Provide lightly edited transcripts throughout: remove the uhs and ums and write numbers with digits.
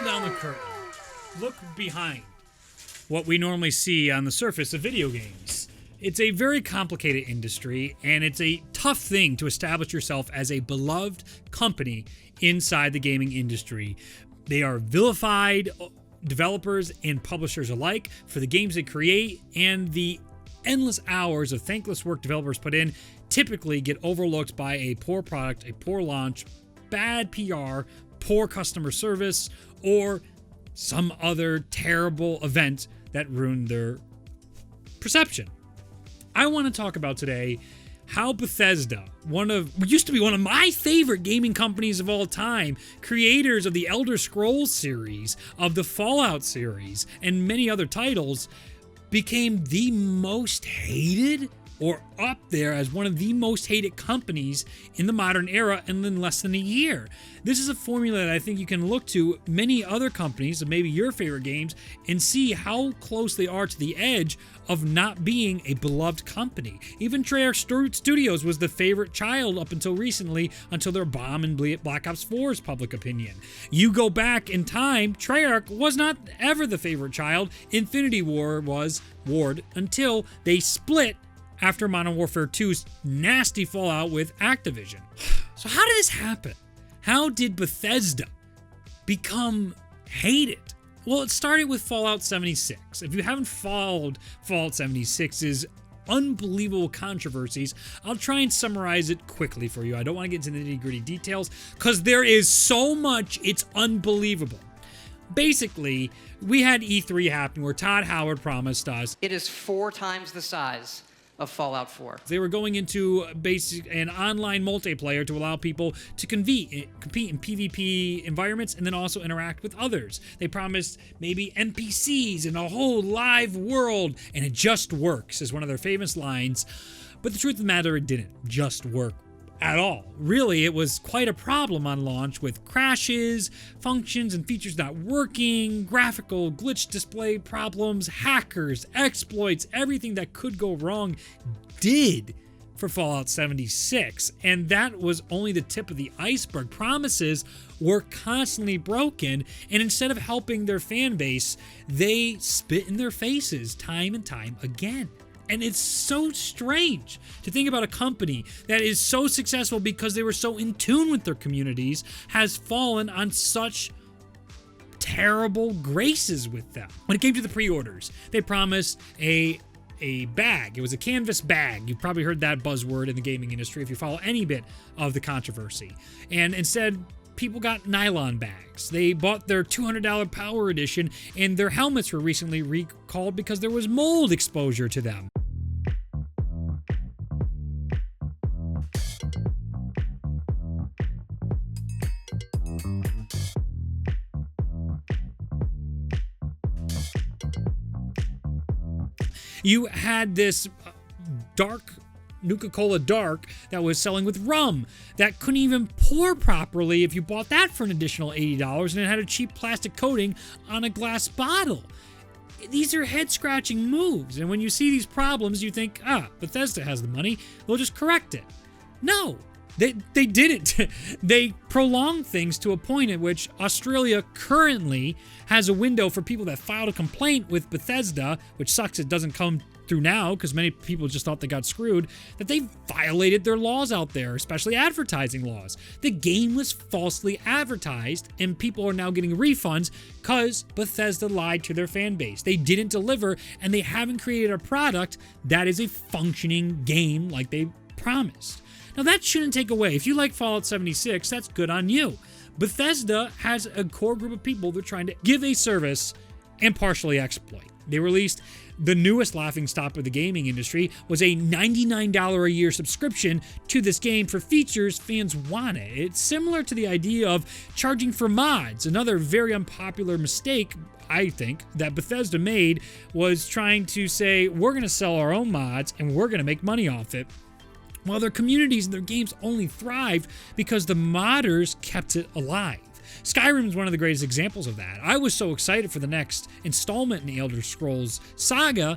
down the curtain, look behind what we normally see on the surface of video games. It's a very complicated industry, and it's a tough thing to establish yourself as a beloved company inside the gaming industry. They are vilified, developers and publishers alike, for the games they create, and the endless hours of thankless work developers put in typically get overlooked by a poor product, a poor launch, bad PR, poor customer service, or some other terrible event that ruined their perception. I want to talk about today how Bethesda, used to be one of my favorite gaming companies of all time, creators of the Elder Scrolls series, of the Fallout series, and many other titles, became the most hated, or up there as one of the most hated companies in the modern era in less than a year. This is a formula that I think you can look to many other companies, and maybe your favorite games, and see how close they are to the edge of not being a beloved company. Even Treyarch Studios was the favorite child up until recently, until their bomb in Black Ops 4's public opinion. You go back in time, Treyarch was not ever the favorite child. Infinity Ward, until they split after Modern Warfare 2's nasty fallout with Activision. So how did this happen? How did Bethesda become hated? Well, it started with Fallout 76. If you haven't followed Fallout 76's unbelievable controversies, I'll try and summarize it quickly for you. I don't want to get into the nitty-gritty details because there is so much, it's unbelievable. Basically, we had E3 happen where Todd Howard promised us it is 4 times the size of Fallout 4. They were going into an online multiplayer to allow people to compete in PvP environments and then also interact with others. They promised maybe NPCs and a whole live world, and it just works, is one of their famous lines. But the truth of the matter, it didn't just work at all. Really, it was quite a problem on launch, with crashes, functions and features not working, graphical glitch display problems, hackers, exploits, everything that could go wrong did for Fallout 76. And that was only the tip of the iceberg. Promises were constantly broken, and instead of helping their fan base, they spit in their faces time and time again. And it's so strange to think about a company that is so successful because they were so in tune with their communities has fallen on such terrible graces with them. When it came to the pre-orders, they promised a bag. It was a canvas bag. You've probably heard that buzzword in the gaming industry if you follow any bit of the controversy. And instead, people got nylon bags. They bought their $200 Power Edition, and their helmets were recently recalled because there was mold exposure to them. You had this dark Nuka-Cola Dark that was selling with rum that couldn't even pour properly if you bought that for an additional $80, and it had a cheap plastic coating on a glass bottle. These are head-scratching moves, and when you see these problems, you think, Bethesda has the money, they'll just correct it. No, they didn't. They prolonged things to a point at which Australia currently has a window for people that filed a complaint with Bethesda, which sucks it doesn't come through now because many people just thought they got screwed, that they violated their laws out there, especially advertising laws. The game was falsely advertised, and people are now getting refunds because Bethesda lied to their fan base. They didn't deliver, and they haven't created a product that is a functioning game like they promised. Now, that shouldn't take away. If you like Fallout 76, that's good on you. Bethesda has a core group of people they're trying to give a service and partially exploit. They released the newest laughingstock of the gaming industry, was a $99 a year subscription to this game for features fans wanted. It's similar to the idea of charging for mods. Another very unpopular mistake, I think, that Bethesda made was trying to say, we're going to sell our own mods and we're going to make money off it, while their communities and their games only thrive because the modders kept it alive. Skyrim is one of the greatest examples of that. I was so excited for the next installment in the Elder Scrolls saga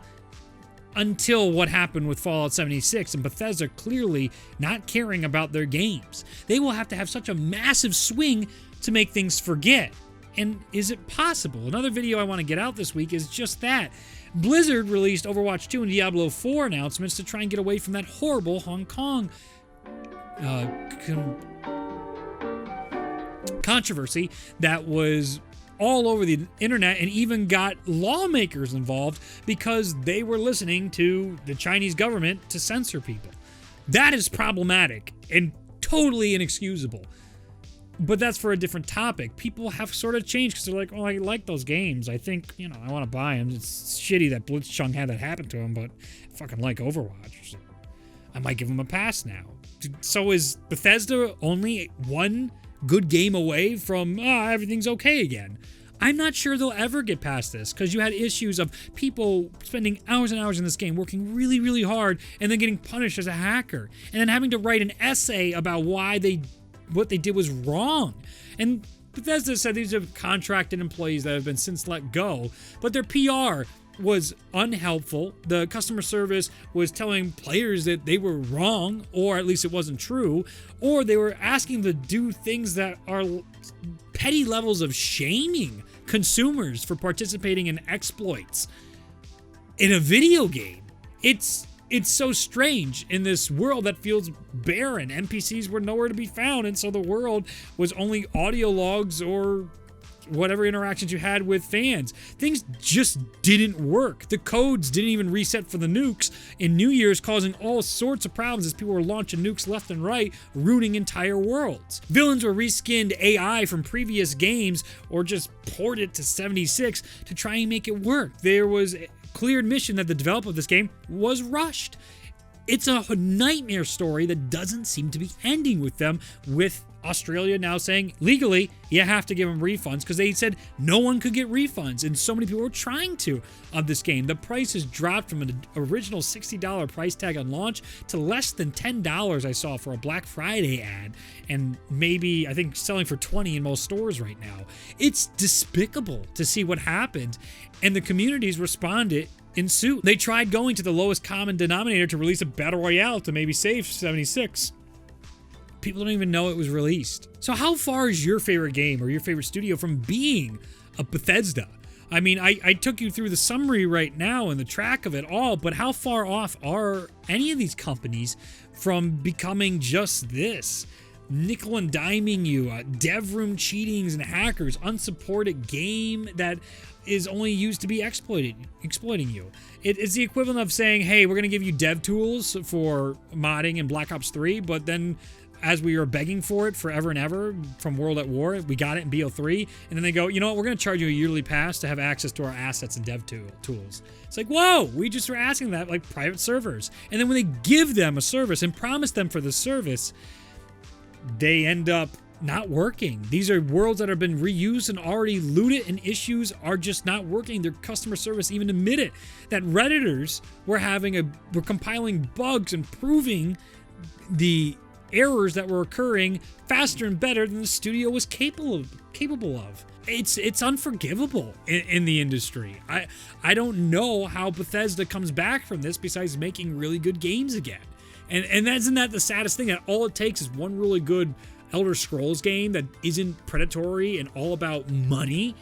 until what happened with Fallout 76 and Bethesda clearly not caring about their games. They will have to have such a massive swing to make things forget. And is it possible? Another video I want to get out this week is just that. Blizzard released Overwatch 2 and Diablo 4 announcements to try and get away from that horrible Hong Kong controversy that was all over the internet and even got lawmakers involved because they were listening to the Chinese government to censor people. That is problematic and totally inexcusable. But that's for a different topic. People have sort of changed because they're like, oh, I like those games. I think, I want to buy them. It's shitty that Blitzchung had that happen to him, but I fucking like Overwatch. So I might give him a pass now. So is Bethesda only one good game away from, everything's okay again? I'm not sure they'll ever get past this because you had issues of people spending hours and hours in this game, working really, really hard, and then getting punished as a hacker, and then having to write an essay about what they did was wrong. And Bethesda said these are contracted employees that have been since let go, but their PR was unhelpful. The customer service was telling players that they were wrong, or at least it wasn't true, or they were asking them to do things that are petty levels of shaming consumers for participating in exploits in a video game. It's so strange in this world that feels barren. NPCs were nowhere to be found, and so the world was only audio logs or whatever interactions you had with fans. Things just didn't work. The codes didn't even reset for the nukes in New Year's, causing all sorts of problems as people were launching nukes left and right, ruining entire worlds. Villains were reskinned AI from previous games or just ported to 76 to try and make it work. There was clear admission that the development of this game was rushed. It's a nightmare story that doesn't seem to be ending with them, with Australia now saying legally you have to give them refunds because they said no one could get refunds, and so many people were trying to of this game. The price has dropped from an original $60 price tag on launch to less than $10 I saw for a Black Friday ad, and maybe I think selling for $20 in most stores right now. It's despicable to see what happened, and the communities responded in suit. They tried going to the lowest common denominator to release a battle royale to maybe save 76. People don't even know it was released. So how far is your favorite game or your favorite studio from being a Bethesda? I mean, I took you through the summary right now and the track of it all, but how far off are any of these companies from becoming just this? Nickel and diming you, dev room cheatings and hackers, unsupported game that is only used to be exploiting you. It's the equivalent of saying, hey, we're going to give you dev tools for modding in Black Ops 3, but then as we were begging for it forever and ever from World at War, we got it in BO3, and then they go, you know what, we're going to charge you a yearly pass to have access to our assets and dev tools. It's like, whoa, we just were asking that like private servers. And then when they give them a service and promise them for the service, they end up not working. These are worlds that have been reused and already looted, and issues are just not working. Their customer service even admitted that Redditors were compiling bugs and proving the errors that were occurring faster and better than the studio was capable of. It's unforgivable in the industry. I don't know how Bethesda comes back from this besides making really good games again. And isn't that the saddest thing? That all it takes is one really good Elder Scrolls game that isn't predatory and all about money,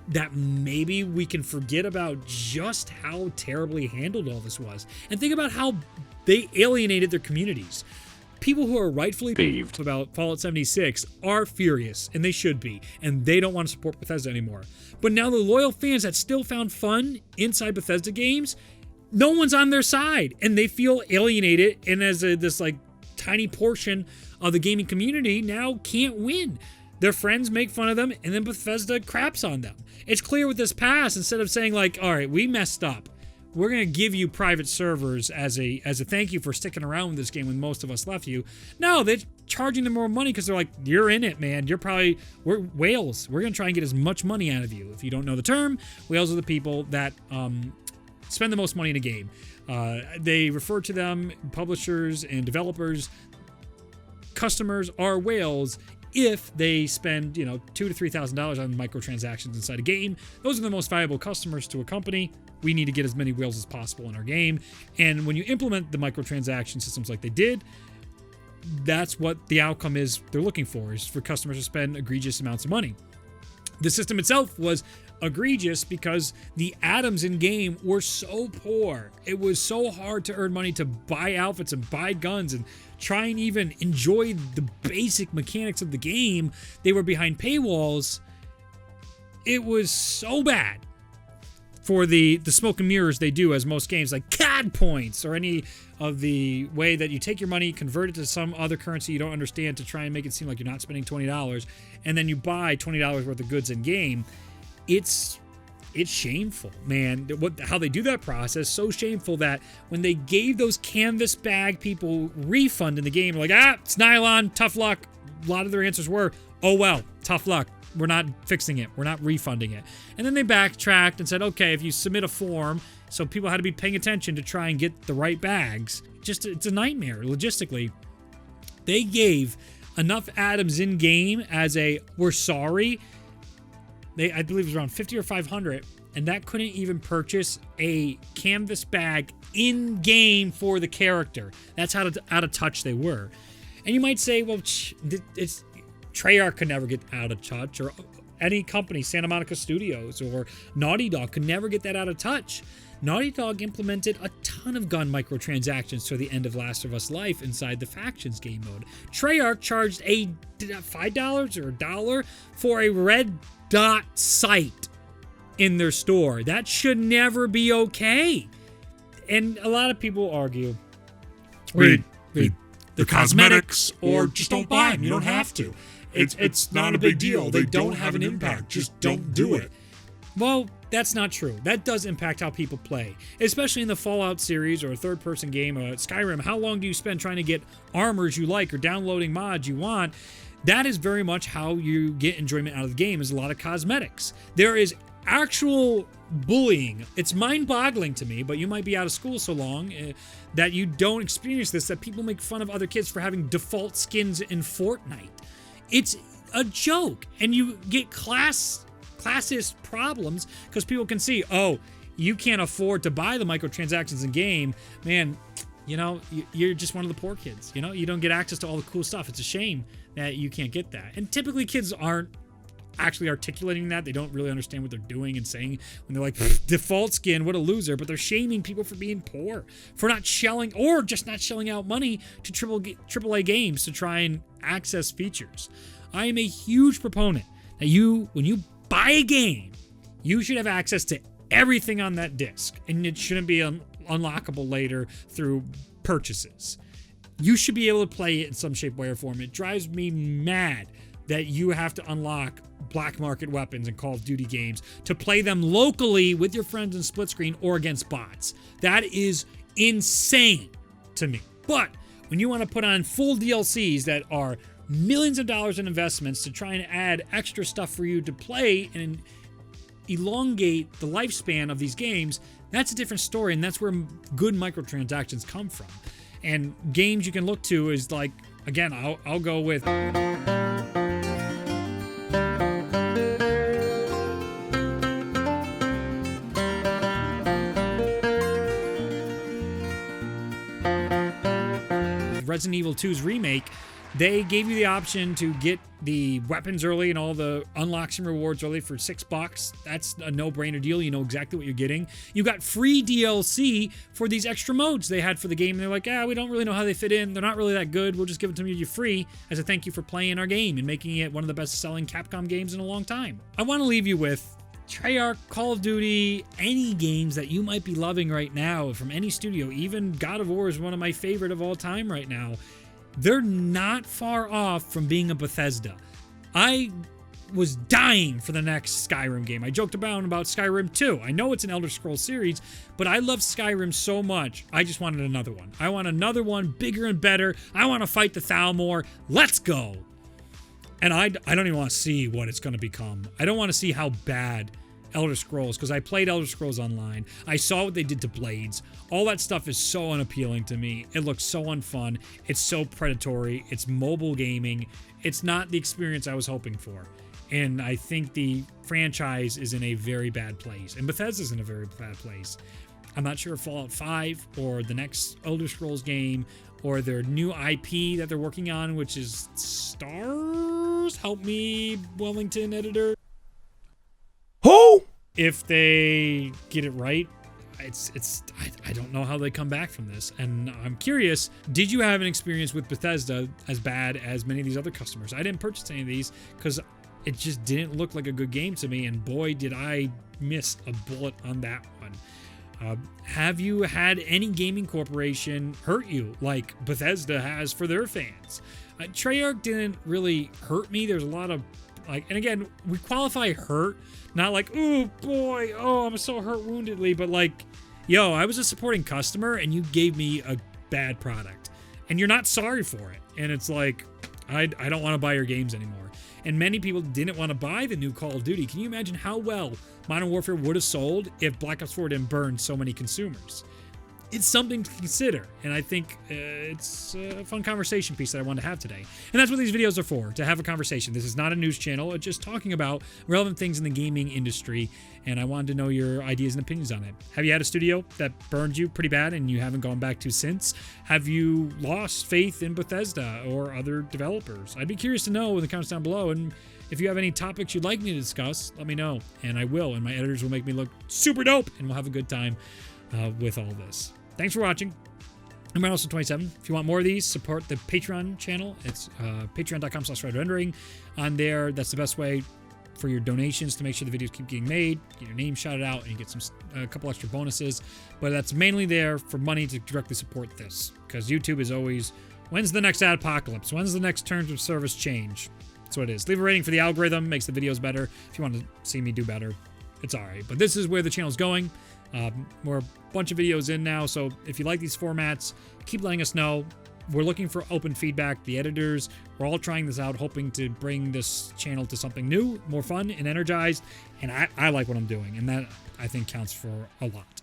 that maybe we can forget about just how terribly handled all this was. And think about how they alienated their communities. People who are rightfully peeved about Fallout 76 are furious, and they should be, and they don't want to support Bethesda anymore. But now the loyal fans that still found fun inside Bethesda games, no one's on their side, and they feel alienated, and as this like tiny portion of the gaming community now can't win. Their friends make fun of them, and then Bethesda craps on them. It's clear with this pass, instead of saying like, all right, we messed up, we're going to give you private servers as a thank you for sticking around with this game when most of us left you. No, they're charging them more money because they're like, you're in it, man. We're whales. We're going to try and get as much money out of you. If you don't know the term, whales are the people that spend the most money in a game. They refer to them, publishers and developers. Customers are whales if they spend, $2,000 to $3,000 on microtransactions inside a game. Those are the most valuable customers to a company. We need to get as many whales as possible in our game. And when you implement the microtransaction systems like they did, that's what the outcome is they're looking for, is for customers to spend egregious amounts of money. The system itself was egregious because the atoms in game were so poor. It was so hard to earn money to buy outfits and buy guns and try and even enjoy the basic mechanics of the game. They were behind paywalls. It was so bad for the smoke and mirrors they do as most games, like CAD points or any of the way that you take your money, convert it to some other currency you don't understand to try and make it seem like you're not spending $20, and then you buy $20 worth of goods in game. It's shameful, man. How they do that process, so shameful that when they gave those canvas bag people refund in the game, like, it's nylon, tough luck. A lot of their answers were, oh well, tough luck. We're not fixing it. We're not refunding it. And then they backtracked and said, okay, if you submit a form, so people had to be paying attention to try and get the right bags. It's a nightmare logistically. They gave enough atoms in game as we're sorry. I believe it was around 50 or 500, and that couldn't even purchase a canvas bag in game for the character. That's how out of touch they were. And you might say, well, it's Treyarch could never get out of touch, or any company, Santa Monica Studios or Naughty Dog, could never get that out of touch. Naughty Dog implemented a ton of gun microtransactions to the end of Last of Us Life inside the Factions game mode. Treyarch charged a $5 or $1 for a red dot sight in their store. That should never be okay. And a lot of people argue, read the cosmetics, or just don't buy them. You don't have to. It's not a big deal. They don't have an impact. Just don't do it. Well, that's not true. That does impact how people play, especially in the Fallout series or a third-person game, Skyrim. How long do you spend trying to get armors you like or downloading mods you want? That is very much how you get enjoyment out of the game, is a lot of cosmetics. There is actual bullying. It's mind-boggling to me, but you might be out of school so long that you don't experience this, that people make fun of other kids for having default skins in Fortnite. It's a joke, and you get classist problems because people can see, oh, you can't afford to buy the microtransactions in game. Man, you're just one of the poor kids. You don't get access to all the cool stuff. It's a shame that you can't get that. And typically kids aren't actually articulating that. They don't really understand what they're doing and saying when they're like, default skin, what a loser. But they're shaming people for being poor, for not shelling, or just not shelling out money to AAA games to try and access features. I am a huge proponent that when you buy a game, you should have access to everything on that disc, and it shouldn't be unlockable later through purchases. You should be able to play it in some shape, way, or form. It drives me mad that you have to unlock black market weapons in Call of Duty games to play them locally with your friends in split screen or against bots. That is insane to me. But when you want to put on full DLCs that are millions of dollars in investments to try and add extra stuff for you to play and elongate the lifespan of these games, that's a different story, and that's where good microtransactions come from. And games you can look to is like, again, I'll go with Resident Evil 2's remake. They gave you the option to get the weapons early and all the unlocks and rewards early for $6. That's a no-brainer deal. You know exactly what you're getting. You got free DLC for these extra modes they had for the game. And they're like, we don't really know how they fit in. They're not really that good. We'll just give it to you free as a thank you for playing our game and making it one of the best-selling Capcom games in a long time. I want to leave you with Treyarch, Call of Duty, any games that you might be loving right now from any studio. Even God of War is one of my favorite of all time right now. They're not far off from being a Bethesda. I was dying for the next Skyrim game. I joked about Skyrim 2. I know it's an Elder Scrolls series, but I love Skyrim so much, I just wanted another one. I want another one, bigger and better. I want to fight the Thalmor. Let's go. And I don't even want to see what it's going to become. I don't want to see how bad Elder Scrolls, because I played Elder Scrolls Online. I saw what they did to Blades. All that stuff is so unappealing to me. It looks so unfun. It's so predatory. It's mobile gaming. It's not the experience I was hoping for. And I think the franchise is in a very bad place. And Bethesda's in a very bad place. I'm not sure if Fallout 5 or the next Elder Scrolls game or their new IP that they're working on, which is Stars. Help me, Wellington editor. if they get it right, I don't know how they come back from this. And I'm curious, did you have an experience with Bethesda as bad as many of these other customers? I didn't purchase any of these because it just didn't look like a good game to me, and boy, did I miss a bullet on that one. Have you had any gaming corporation hurt you like Bethesda has for their fans? Treyarch didn't really hurt me. There's a lot of, like, and again, we qualify hurt, not like, oh boy, oh, I'm so hurt woundedly, but like, yo, I was a supporting customer and you gave me a bad product and you're not sorry for it. And it's like, I don't want to buy your games anymore. And many people didn't want to buy the new Call of Duty. Can you imagine how well Modern Warfare would have sold if Black Ops 4 didn't burn so many consumers? It's something to consider, and I think it's a fun conversation piece that I wanted to have today. And that's what these videos are for, to have a conversation. This is not a news channel, it's just talking about relevant things in the gaming industry, and I wanted to know your ideas and opinions on it. Have you had a studio that burned you pretty bad and you haven't gone back to since? Have you lost faith in Bethesda or other developers? I'd be curious to know in the comments down below, and if you have any topics you'd like me to discuss, let me know, and I will, and my editors will make me look super dope, and we'll have a good time with all this. Thanks for watching. I'm Reynolds27. If you want more of these, support the Patreon channel. It's patreon.com/redrendering. On there, that's the best way for your donations to make sure the videos keep getting made, get your name shouted out, and you get a couple extra bonuses. But that's mainly there for money to directly support this, because YouTube is always, when's the next apocalypse? When's the next terms of service change? That's what it is. Leave a rating for the algorithm, makes the videos better. If you want to see me do better, it's all right. But this is where the channel's going. We're a bunch of videos in now, so if you like these formats, keep letting us know. We're looking for open feedback. The editors, we're all trying this out, hoping to bring this channel to something new, more fun, and energized. And I like what I'm doing, and that, I think, counts for a lot.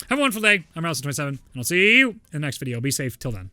Have a wonderful day. I'm Reynolds27, and I'll see you in the next video. Be safe till then.